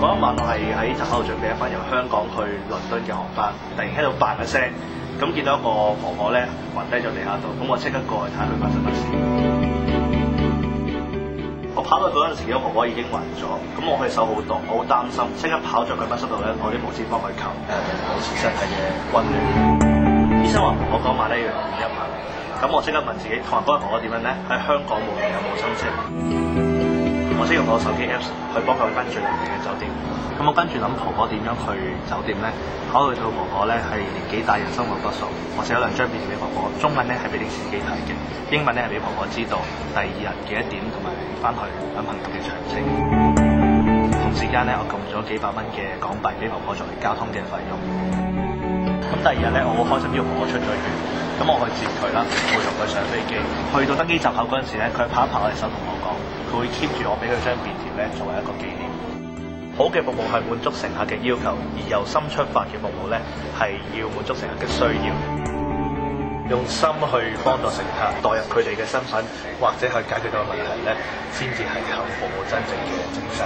嗰一晚我係喺閘口度準備一班由香港去倫敦嘅航班，突然聽到嘭一聲，咁見到一個婆婆咧暈低咗地下度，咁我即刻過去睇下佢發生乜事。我跑到嗰陣時，個婆婆已經暈咗，咁我佢手好凍，我好擔心，即刻跑咗佢乜室度咧，攞啲毛氈幫佢求保持身體嘅溫暖。醫生話婆婆嗰晚咧要留院1晚，咁我即刻問自己，同埋嗰個婆婆點樣咧？喺香港無論有冇親戚，我即用我手機 Apps 去幫佢跟住鄰近嘅酒店。咁我跟住諗婆婆點樣去酒店咧？考慮到婆婆咧係年紀大，人生路不熟，我寫咗2張便條俾婆婆，中文咧係俾啲司機睇嘅，英文咧係俾婆婆知道第2日幾多點同埋翻去揾朋友嘅詳情。同時間咧，我撳咗幾百蚊嘅港幣俾婆婆作為交通嘅費用。咁第2日咧，我好開心，呢個婆婆出咗院，咁我去接佢啦，陪同佢上飛機。去到登機閘口嗰陣時咧，佢拍一拍我隻手同我講，佢會 keep 住我俾佢張便條咧作為一個紀念。好嘅服務係滿足乘客嘅要求，而由心出發嘅服務咧係要滿足乘客嘅需要。用心去幫助乘客，代入佢哋嘅身份，或者去解決到個問題咧，先至係客服服務真正嘅精神。